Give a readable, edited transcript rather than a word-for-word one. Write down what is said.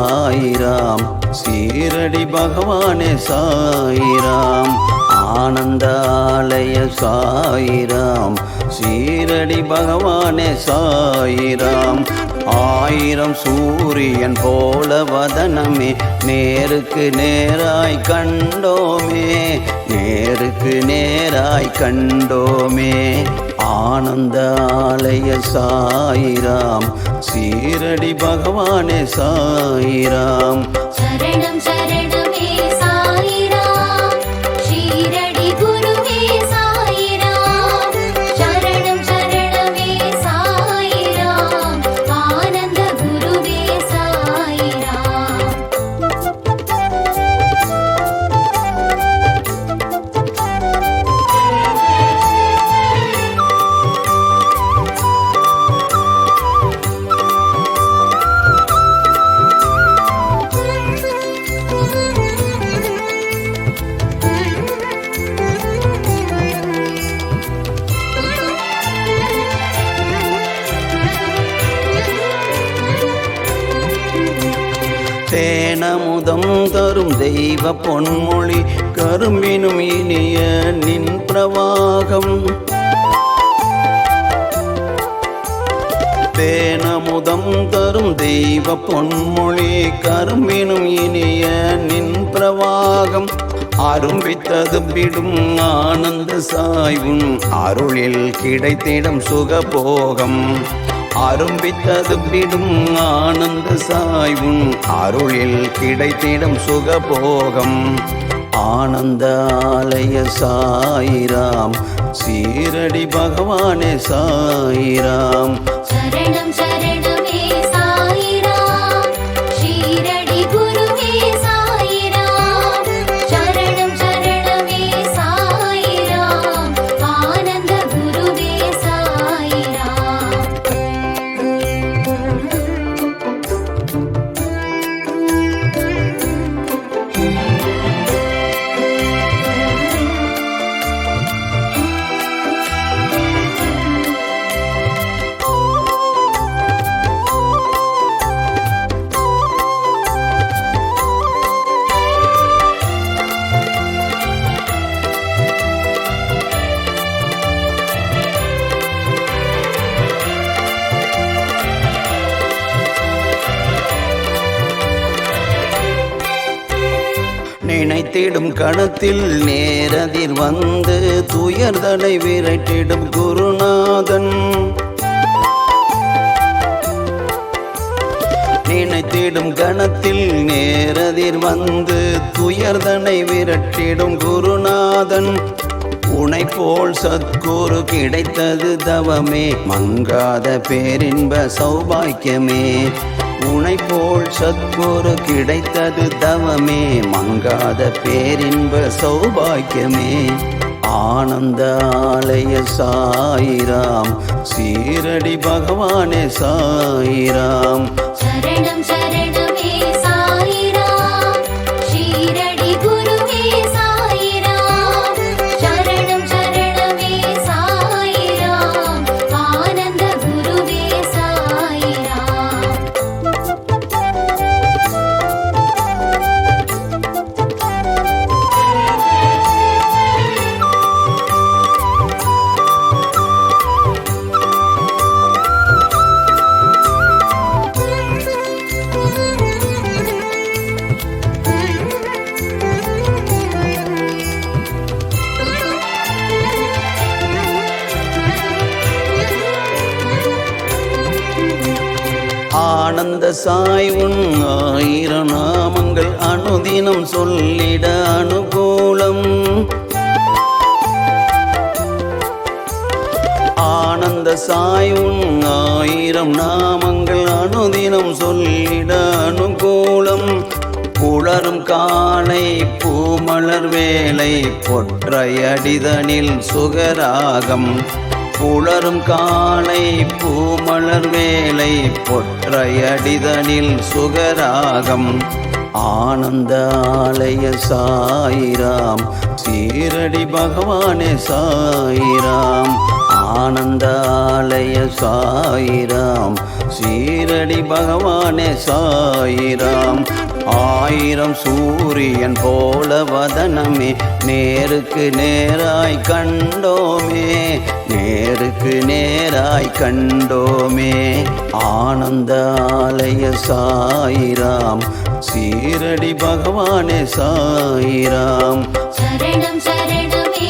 சாயிராம் சீரடி பகவானே சாயிராம் ஆனந்தாலய சாயிராம் சீரடி பகவானே சாயிராம் ஆயிரம் சூரியன் போல வதனமே நேருக்கு நேராய் கண்டோமே நேருக்கு நேராய் கண்டோமே ஆனந்தாலய சாயிராம் சீரடி பகவானே சாயிராம் சரணம் சரணமே சாயிராம் ஷீரடி குருவே சாயிராம் சரணம் சரணமே சாயிராம் ஆனந்த குருவே சாயிராம் தேனமுதம் தரும் தெய்வ பொன்மொழி கரும்பினும் இனிய நின் பிரவாகம் தேனமுதம் தரும் தெய்வ பொன்மொழி கரும்பினும் இனிய நின் பிரவாகம் அரும்பித்தது விடும் ஆனந்த சாய்வும் அருளில் கிடைத்திடும் சுகபோகம் அரும்பித்தது விடும் ஆனந்த சாய்வும் அருளில் கிடைத்திடும் சுகபோகம் ஆனந்தாலய சாயிராம் சீரடி பகவானே சாயிராம் சரணம் சரணமே சாயிராம் ஷீரடி குருவே சாயிராம் சரணம் சரணமே சாயிராம் ஆனந்த குருவே சாயிராம் நினைத்திடும் கணத்தில் நேரதிர் வந்து துயர்தனை விரட்டிடும் குருநாதன் நினைத்திடும் கணத்தில் நேரதிர் வந்து துயர்தனை விரட்டிடும் குருநாதன் உனை போல் சத்குரு கிடைத்தது தவமே மங்காத பேரின்ப சௌபாக்கியமே உனை போல் சத்குரு கிடைத்தது தவமே மங்காத பேரின்ப சௌபாக்கியமே ஆனந்தாலய சாயிராம் சீரடி பகவானே சாயிராம் சரணம் சரணமே சாயிராம் ஷீரடி குருவே சாயிராம் சரணம் சரணமே சாயிராம் ஆனந்த குருவே சாயிராம் ஆனந்த சாய் உன் ஆயிரம் நாமங்கள் அனுதினம் சொல்லிட அனுகூலம் ஆனந்த சாய் உன் ஆயிரம் நாமங்கள் அனுதினம் சொல்லிட அனுகூலம் புலரும் காலை பூமலர் வேலை பொற்றையடிதனில் சுகராகம் புலரும் காலை பூமலர் வேலை பொற்றையடிதனில் சுகராகம் ஆனந்தாலய சாயிராம் சீரடி பகவானே சாயிராம் ஆனந்தாலய சாயிராம் சீரடி பகவானே சாயிராம். ஆயிரம் சூரியன் போல வதனமே நேருக்கு நேராய் கண்டோமே, நேருக்கு நேராய் கண்டோமே. ஆனந்தாலய சாயிராம் சீரடி பகவானே சாயிராம். சரணம் சரணமே